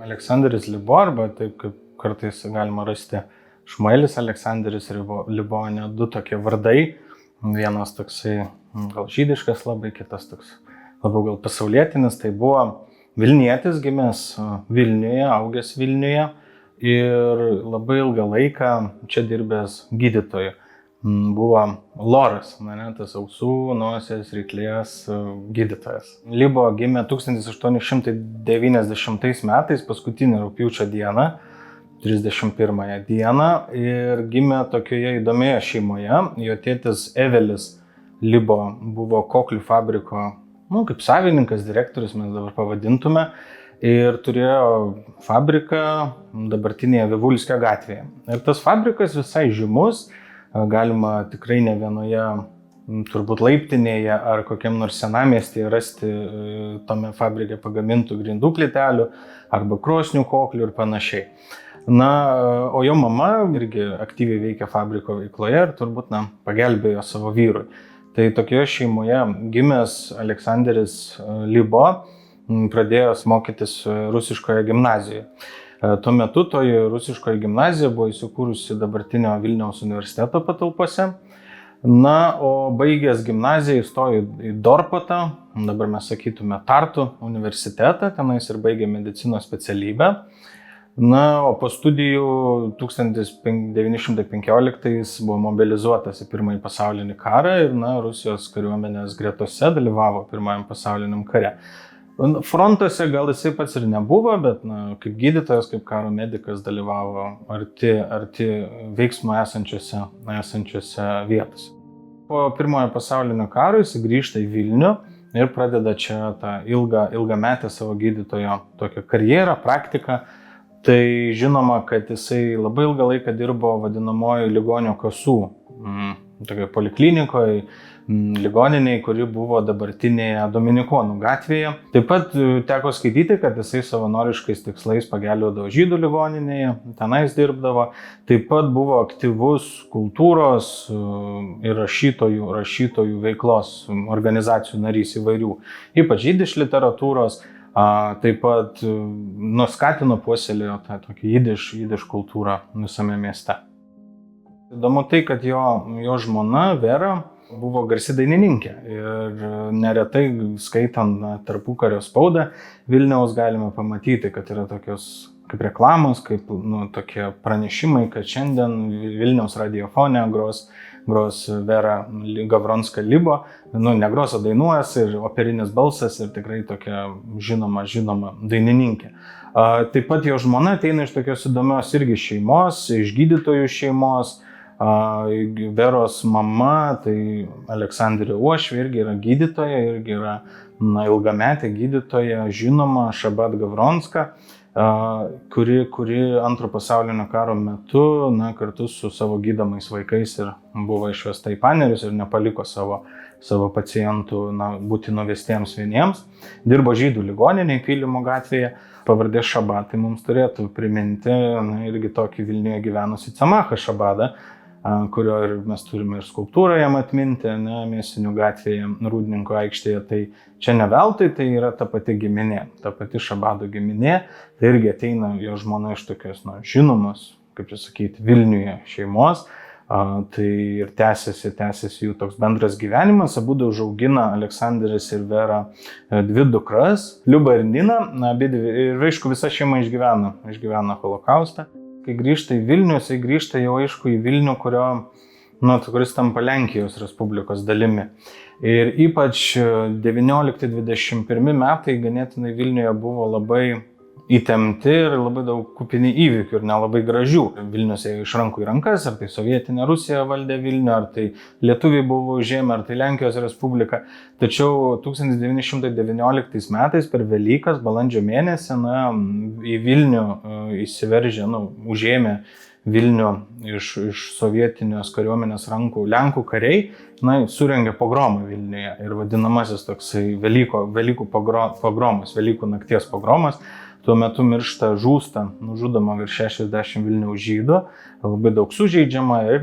Aleksandras Libo, arba taip kaip kartais galima rasti Šmuelis Aleksandras Libo, ne, du tokie vardai. Vienas toksai gal žydiškas labai, kitas toks labiau gal pasaulietinis. Tai buvo Vilnietis, gimęs Vilniuje, augęs Vilniuje ir labai ilgą laiką čia dirbęs gydytoju. Buvo loras, tas ausų, nosies, ryklės gydytojas. Libo gimė 1890 metais, paskutinį rugpjūčio dieną, 31 dieną, ir gimė tokioje įdomioje šeimoje. Jo tėtis Evelis Libo buvo koklių fabriko, kaip savininkas, direktorius mes dabar pavadintume, ir turėjo fabriką dabartinėje Vivulskio gatvėje. Ir tas fabrikas visai žymus, galima tikrai ne vienoje, turbūt laiptinėje ar kokiam nors senamiestyje rasti tame fabrike pagamintų grindų plytelių arba krosnių koklių ir panašiai. O jo mama irgi aktyviai veikia fabriko veikloje ir turbūt pagelbėjo savo vyrui. Tai tokioje šeimoje gimęs Aleksandras Libo pradėjo mokytis rusiškoje gimnazijoje. Tuo metu toji rusiškoji gimnazija buvo įsikūrusi dabartinio Vilniaus universiteto patalpose. O baigęs gimnaziją įstojo į Dorpatą, dabar mes sakytume Tartu universitetą, tenais ir baigė medicinos specialybę. O po studijų 1915 buvo mobilizuotas į Pirmąjį pasaulinį karą ir Rusijos kariuomenės gretose dalyvavo Pirmajam pasauliniam kare. Frontuose gal jisai pats ir nebuvo, bet kaip gydytojas, kaip karo medikas dalyvavo arti veiksmo esančiose vietose. Po Pirmojo pasaulinio karo jisai grįžta į Vilnių ir pradeda čia tą ilgametę savo gydytojo tokią karjerą, praktiką. Tai žinoma, kad jisai labai ilgą laiką dirbo vadinamojo ligonio kasų, tokioje poliklinikoje, ligoniniai, kuri buvo dabartinėje Dominikonų gatvėje. Taip pat teko skaityti, kad jisai savanoriškais tikslais pagelbėdavo žydų ligoninėje, tenais dirbdavo. Taip pat buvo aktyvus kultūros ir rašytojų veiklos organizacijų narys įvairių, ypač jidiš literatūros. Taip pat skatino, puoselėjo tą tokį jidiš kultūrą visame mieste. Įdomu tai, kad jo žmona Vera buvo garsi dainininkė ir neretai skaitant tarpukario spaudą Vilniaus galime pamatyti, kad yra tokios kaip reklamos, kaip tokie pranešimai, kad šiandien Vilniaus radiofone gros Vera Gavronska Libo, negros, o dainuojas ir operinis balsas ir tikrai tokia žinoma dainininkė. Taip pat jo žmona ateina iš tokios įdomios irgi šeimos, iš gydytojų šeimos. Veros mama, tai Aleksandrė Uošvė, irgi yra gydytoja, irgi yra ilgametė gydytoja, žinoma, Šabat Gavronska, kuri Antro pasaulinio karo metu kartu su savo gydomais vaikais ir buvo išvesta į panerius ir nepaliko savo pacientų būti nuvestiems vieniems. Dirbo žydų ligoninėje Pylimo gatvėje. Pavardė Šabat, tai mums turėtų priminti irgi tokį Vilniuje gyvenusį Camachą Šabadą, kurio ir mes turime ir skulptūrą jam atminti, Mėsinių gatvėje, Rūdninkų aikštėje. Tai čia ne veltui, tai yra ta pati giminė, ta pati Šabado giminė. Tai irgi ateina jo žmona iš tokios žinomos, kaip čia sakyti, Vilniuje šeimos. Tai ir tęsiasi jų toks bendras gyvenimas. Abudu užaugina Aleksandras ir Vera dvi dukras, Liubą ir Niną. Ir aišku, visa šeima išgyvena holokaustą. Kai grįžta į Vilnių, jisai grįžta jau aišku į Vilnių, kuris tampa Lenkijos Respublikos dalimi. Ir ypač 19-21 metai ganėtinai Vilniuje buvo labai įtempti ir labai daug kupini įvykių ir nelabai gražių. Vilnius ėjo iš rankų į rankas, ar tai sovietinė Rusija valdė Vilnių, ar tai lietuviai buvo užėmę, ar tai Lenkijos Respublika. Tačiau 1919 metais per Velykas, balandžio mėnesį, į Vilnių įsiveržė, užėmė Vilnių iš sovietinės kariuomenės rankų Lenkų kariai, surengė pogromą Vilniuje ir vadinamasis toksai Velykų pogromas, Velykų nakties pogromas. tuo metu miršta, žūsta, nužudoma virš 60 Vilniaus žydų, labai daug sužeidžiama ir,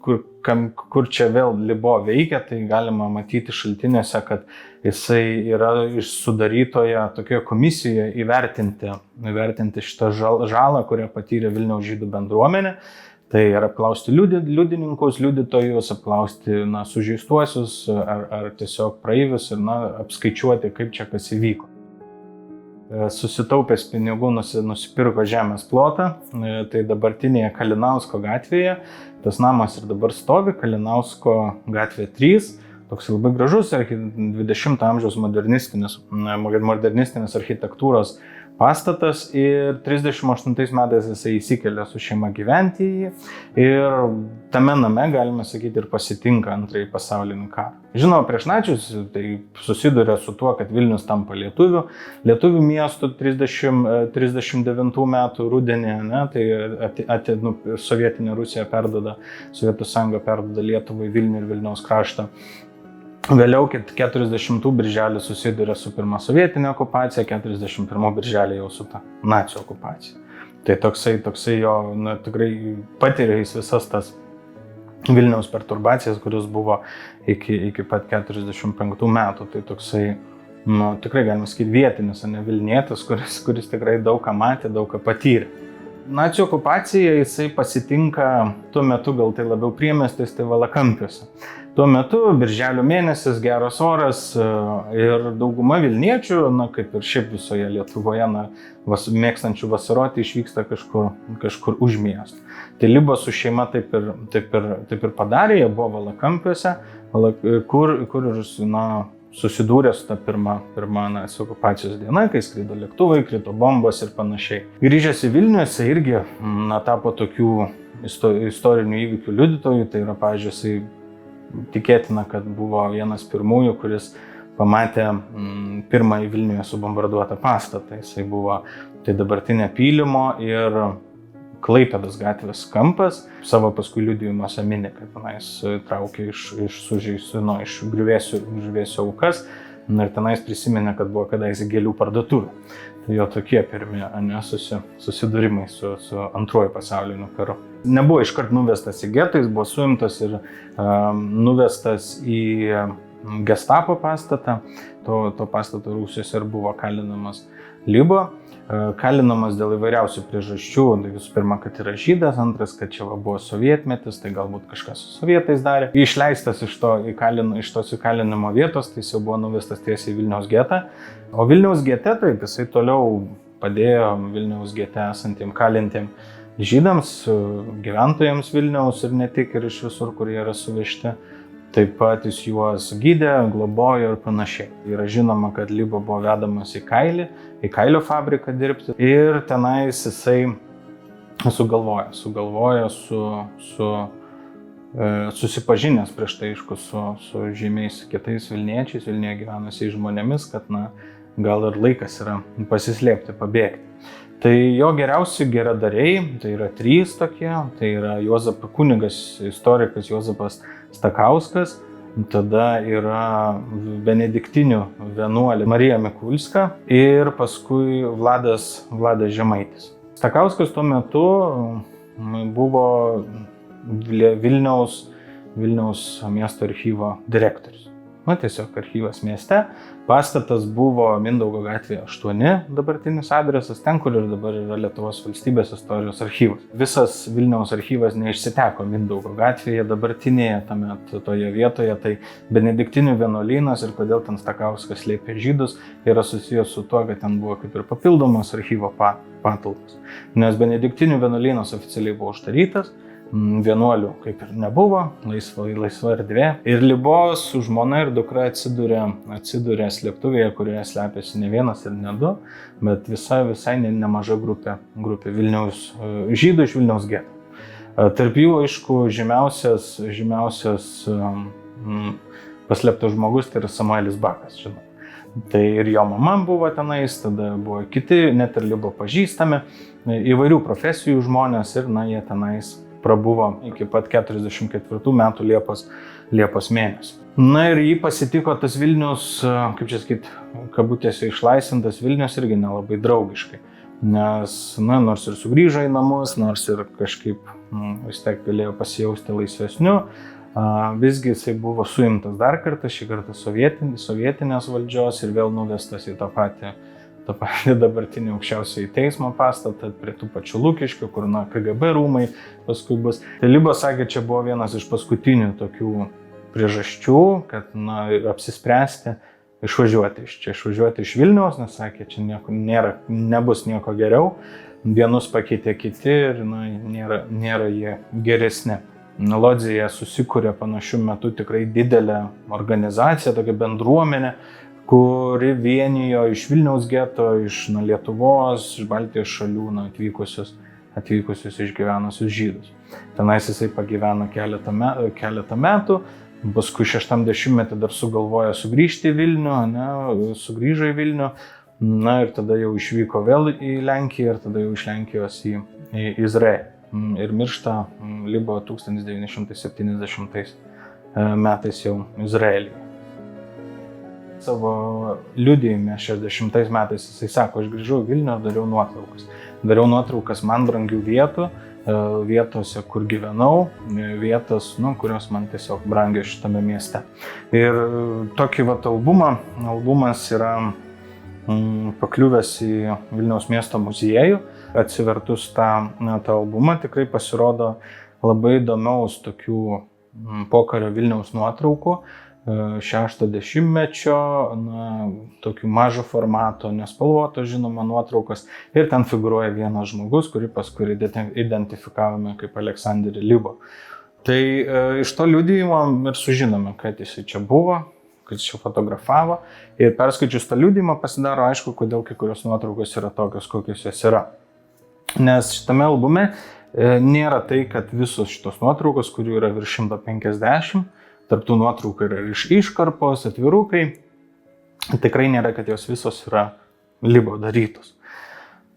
kur čia vėl Libo veikia, tai galima matyti šaltiniuose, kad jisai yra sudarytoje tokioje komisijoje įvertinti šitą žalą, kurią patyrė Vilniaus žydų bendruomenė. Tai yra apklausti liudininkus, liudytojus, apklausti sužeistuosius ar tiesiog praeivius ir apskaičiuoti, kaip čia kas įvyko. Susitaupęs pinigų nusipirko žemės plotą, tai dabartinėje Kalinausko gatvėje, tas namas ir dabar stovi, Kalinausko gatvė 3, toks labai gražus 20 amžiaus modernistinės architektūros pastatas ir 38 metais jisai įsikėlė su šeima gyventi į jį ir tame name, galime sakyti, ir pasitinka Antrąjį pasaulinį karą. Žinoma, prieš nacius tai susiduria su tuo, kad Vilnius tampa lietuvių miestų 39 metų rudenį, tai Sovietinė Rusija Sovietų Sąjunga perduoda Lietuvai Vilnių ir Vilniaus kraštą. Vėliau 40 birželį susiduria su pirma sovietinė okupacija, 41 birželį jau su ta nacių okupacija. Tai toksai jo, tikrai patiria jis visas tas Vilniaus perturbacijas, kurios buvo iki pat 45 metų. Tai toksai, tikrai galima sakyti, vietinis, ne Vilnietis, kuris tikrai daug ką matė, daug ką patyrė. Nacių okupacija jisai pasitinka tuo metu, gal tai labiau priemiestis, tai Valakampiuose. Tuo metu, birželio mėnesis, geras oras ir dauguma Vilniečių, kaip ir šiaip visoje Lietuvoje, mėgstančių vasaroti, išvyksta kažkur už miestą. Tai Libo su šeima taip ir padarė, jie buvo Valakampiuose, kur susidūrė su ta pirma nacių okupacijos diena, kai skrido lėktuvai, krito bombos ir panašiai. Grįžęs į Vilnių, jisai irgi tapo tokių istorinių įvykių liudytojų, tai yra, pavyzdžiui, tikėtina, kad buvo vienas pirmųjų, kuris pamatė pirmąjį Vilniuje subombarduotą pastatą. Jisai buvo dabartinė Pylimo ir Klaipėdos gatvės kampas. Savo paskui liudijimuose mini, kad tenais traukė iš griuvėsių aukas ir tenais prisiminė, kad buvo kadaise gėlių parduotuvė. Tai jo tokie pirmi susidūrimai su Antruoju pasauliniu karu. Nebuvo iškart nuvestas į getą, jis buvo suimtas ir nuvestas į Gestapo pastatą. To pastato rūsiuose ir buvo kalinamas Libo. Kalinamas dėl įvairiausių priežasčių. Visų pirma, kad yra žydas, antras, kad čia buvo sovietmetis, tai galbūt kažkas su sovietais darė. Išleistas iš tos įkalinimo vietos, tai jis jau buvo nuvestas tiesiai į Vilniaus getą. O Vilniaus gete, taip, jisai toliau padėjo Vilniaus gete esantiem kalintiem žydams, gyventojams Vilniaus ir ne tik, ir iš visur, kur jie yra suvežti. Taip pat jis juos gydė, globojo ir panašiai. Yra žinoma, kad Libo buvo vedamas į kailio fabriką dirbti ir tenais jisai sugalvojo susipažinęs prieš tai su žymiais kitais Vilniečiais, Vilniuje gyvenusiais žmonėmis, kad gal ir laikas yra pasislėpti, pabėgti. Tai jo geriausi geradariai, tai yra 3 tokie, tai yra kunigas, istorikas Juozapas Stakauskas, tada yra benediktinių vienuolė Marija Mikulska ir paskui Vladas Žemaitis. Stakauskas tuo metu buvo Vilniaus miesto archyvo direktorius. Tiesiog archyvas mieste. Pastatas buvo Mindaugo gatvėje 8, dabartinis adresas, ten, kur ir dabar yra Lietuvos valstybės istorijos archyvas. Visas Vilniaus archyvas neišsiteko Mindaugo gatvėje, dabartinėje toje vietoje, tai benediktinių vienuolynas ir kodėl ten Stakauskas slėpė žydus, yra susijęs su tuo, kad ten buvo kaip ir papildomas archyvo patalpos. Nes benediktinių vienuolynas oficialiai buvo uždarytas, vienuolių kaip ir nebuvo, laisva erdvė. Ir Libo su žmona ir dukra atsiduria slėptuvėje, kurioje slepiasi ne vienas ir ne 2, bet visai nemaža grupė Vilniaus žydų iš Vilniaus geto. Tarp jų, aišku, žymiausias paslėptas žmogus tai yra Samuelis Bakas, žinoma. Tai ir jo mama buvo tenais, tada buvo kiti, net ir Libo pažįstami, įvairių profesijų žmonės ir jie tenais prabuvo iki pat 44 metų Liepos mėnesio. Ir jį pasitiko tas Vilnius, kaip čia sakyti, kabutėse išlaisvintas Vilnius irgi nelabai draugiškai. nes, nors ir sugrįžo į namus, nors ir kažkaip vis tiek galėjo pasijausti laisvesniu, visgi jisai buvo suimtas dar kartą, šį kartą sovietinės valdžios ir vėl nuvestas į tą patį dabartinį aukščiausiąjį teismo pastatą, prie tų pačių Lukiškių, kur KGB rūmai paskui bus. Tai Liba sakė, čia buvo vienas iš paskutinių tokių priežasčių, kad apsispręsti išvažiuoti iš Vilniaus, nes sakė, čia nebus nieko geriau, vienus pakeitė kiti ir nėra jie geresni. Lodzėje susikūrė panašiu metu tikrai didelę organizaciją, tokia bendruomenė, kuri vienijo iš Vilniaus geto, iš Lietuvos, iš Baltijos šalių atvykusius išgyvenusius žydus. Tenais jisai pagyveno keletą metų, paskui 60-metį dar sugalvojo sugrįžti į Vilnių, sugrįžo į Vilnių, ir tada jau išvyko vėl į Lenkiją ir tada jau iš Lenkijos į Izraelį. Ir miršta Libo 1970 metais jau Izraelyje. Savo liudijime 60 metais jisai sako, aš grįžau į Vilnių ir dariau nuotraukas. Dariau nuotraukas man brangių vietų, vietose, kur gyvenau, vietos, kurios man tiesiog brangios šitame mieste. Ir tokį albumas yra pakliuvęs į Vilniaus miesto muziejų. Atsivertus tą albumą tikrai pasirodo labai įdomiaus tokių pokario Vilniaus nuotraukų, 60-mečio, tokių mažo formato, nespalvoto, žinoma, nuotraukos. Ir ten figūruoja vienas žmogus, kurį paskui identifikavome kaip Aleksandrį Libo. Tai iš to liudijimo ir sužinome, kad jisai čia buvo, kad jis čia fotografavo. Ir perskaičius tą liudijimą pasidaro aišku, kodėl kai kurios nuotraukos yra tokios, kokios jos yra. Nes šitame albume nėra tai, kad visos šitos nuotraukos, kurių yra virš 150, tarp tų nuotraukų yra iškarpos, atvirukai, tikrai nėra, kad jos visos yra Libo darytos.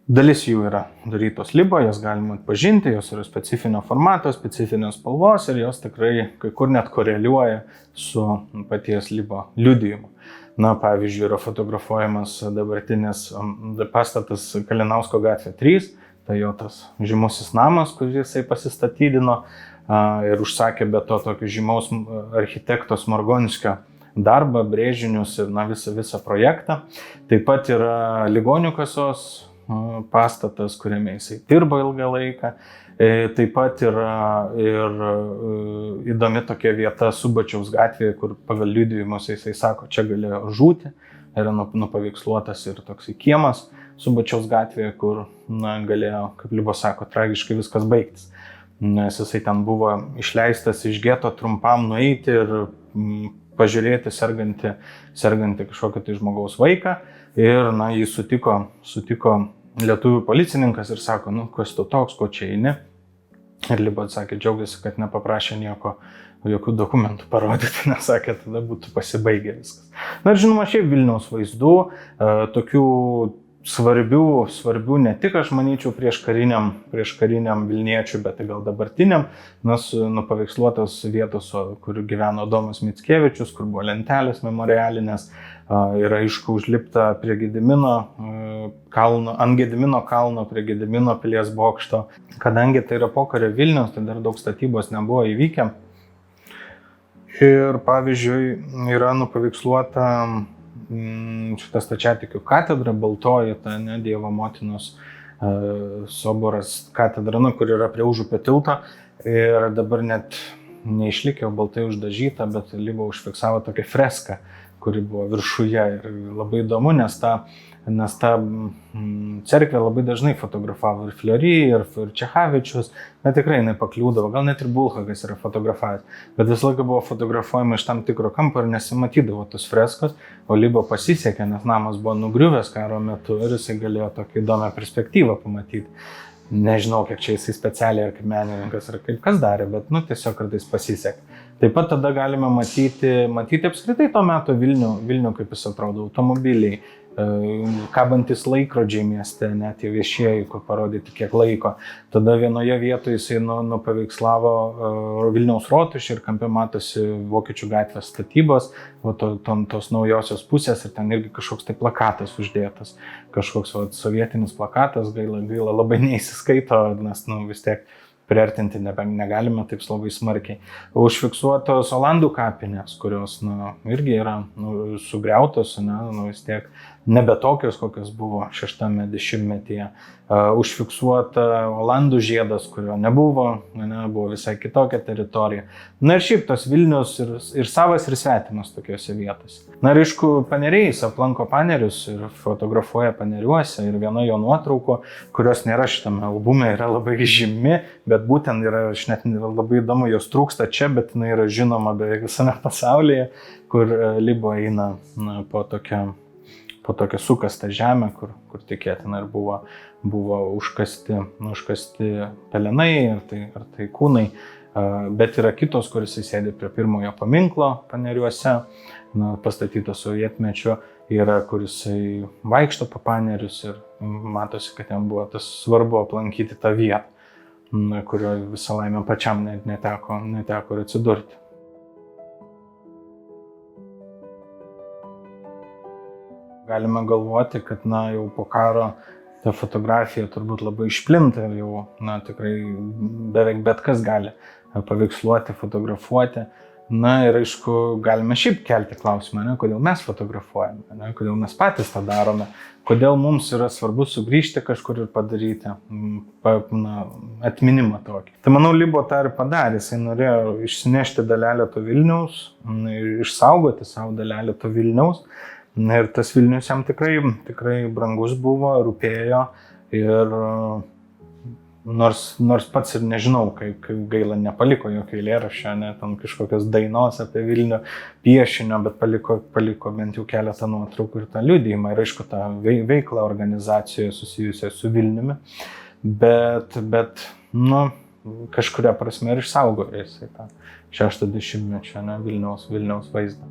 Dalis jų yra darytos Libo, jas galima atpažinti, jos yra specifinio formato, specifinės spalvos ir jos tikrai kai kur net koreliuoja su paties Libo liudijimu. Pavyzdžiui, yra fotografuojamas dabartinis pastatas Kalinausko gatvė 3, tai jo tas žymusis namas, kurį jisai pasistatydino ir užsakė be to tokio žymaus architekto Smorgonskio darbą, brėžinius ir visą projektą. Taip pat yra ligonių kasos pastatas, kuriame jisai dirbo ilgą laiką. Taip pat yra ir įdomi tokia vieta Subačiaus gatvėje, kur pagal liudijimus jisai sako, čia galėjo žūti. Yra nupaveiksluotas ir toksai kiemas Subačiaus gatvėje, kur galėjo, kaip Libo sako, tragiškai viskas baigtis. Nes jisai ten buvo išleistas iš geto trumpam nueiti ir pažiūrėti sergantį kažkokį tai žmogaus vaiką. Ir jį sutiko lietuvių policininkas ir sako, kas tu toks, ko čia eini. Ir Libo atsakė, džiaugiasi, kad nepaprašė jokių dokumentų parodyti, nes sakė, tada būtų pasibaigę viskas. Ir žinoma, šiaip Vilniaus vaizdų, tokių svarbių ne tik, aš manyčiau, prieš kariniam Vilniečių, bet gal dabartiniam, nes nupaveiksluotos vietos, kur gyveno Adomas Mickevičius, kur buvo lentelės memorialinės, yra aišku užlipta prie Gedimino kalno, ant Gedimino kalno, prie Gedimino pilies bokšto. Kadangi tai yra pokario Vilnius, tai dar daug statybos nebuvo įvykę. Ir pavyzdžiui, yra nupaveiksluota šitą stačiatikių katedrą, baltoji, ta Dievo motinos soboras katedra, kur yra prie Užupio tilto. Ir dabar net neišlikė, baltai uždažyta, bet Libo užfiksavo tokią freską, kuri buvo viršuje. Ir labai įdomu, nes ta cerkvė labai dažnai fotografavo ir Fleury, ir Čechavičius, bet tikrai jinai pakliūdavo, gal net ir Bulhakas yra fotografavęs, bet visą laiką buvo fotografuojama iš tam tikro kampo ir nesimatydavo tos freskos, o Libo pasisekė, nes namas buvo nugriuvęs karo metu ir jisai galėjo tokią įdomią perspektyvą pamatyti. Nežinau, kiek čia jisai specialiai ar kaip menininkas ar kaip kas darė, bet tiesiog kartais pasisekė. Taip pat tada galime matyti apskritai to meto Vilnių kaip jis atrodo, automobiliai, kabantis laikrodžiai mieste, net jau viešieji, kur parodyti kiek laiko. Tada vienoje vietoje jisai nupaveikslavo Vilniaus rotušę ir kampe matosi Vokiečių gatvės statybos, tos naujosios pusės ir ten irgi kažkoks tai plakatas uždėtas, kažkoks sovietinis plakatas, gaila labai neįsiskaito, nes vis tiek priartinti negalime taip labai smarkiai. Užfiksuotos Olandų kapinės, kurios irgi yra sugriautos, vis tiek nebe tokios, kokios buvo 6-ame dešimtmetyje. Užfiksuota Olandų žiedas, kurio nebuvo, buvo visai kitokia teritorija. Ir šiaip tas Vilnius ir savas, ir svetimas tokiuose vietose. Ir aišku, paneriais aplanko panerius ir fotografuoja paneriuose ir viena jo nuotraukų, kurios nėra šitame albume, yra labai žymi, bet būtent yra, aš net labai įdomu, jos trūksta čia, bet jinai yra žinoma beveik visame pasaulyje, kur Libo eina po tokią sukastą žemę, kur tikėtina ir buvo užkasti pelenai ar tai kūnai, bet yra kitos, kuris sėdi prie pirmojo paminklo paneriuose, pastatyto sovietmečiu, yra, kuris vaikšto po panerius ir matosi, kad jam buvo tas svarbu aplankyti tą vietą, kurio visą laimę pačiam neteko ir atsidurti. Galime galvoti, kad jau po karo ta fotografija turbūt labai išplinta ir jau tikrai beveik bet kas gali paveiksluoti, fotografuoti. Ir aišku, galime šiaip kelti klausimą, kodėl mes fotografuojame, kodėl mes patys tą darome, kodėl mums yra svarbu sugrįžti kažkur ir padaryti atminimą tokį. Tai manau, Libo tą ir padarė, jisai norėjo išsinešti dalelę to Vilniaus, išsaugoti savo dalelę to Vilniaus. Ir tas Vilnius jam tikrai brangus buvo, rūpėjo ir nors pats ir nežinau, kaip gaila nepaliko jokio eilėraščio, ten kažkokios dainos apie Vilnių piešinio, bet paliko bent jau keletą nuotraukų ir tą liudijimą ir aišku tą veiklą organizacijoje susijusią su Vilniumi, bet kažkuria prasme ir išsaugojo jisai tą 6-10-mečio Vilniaus vaizdą.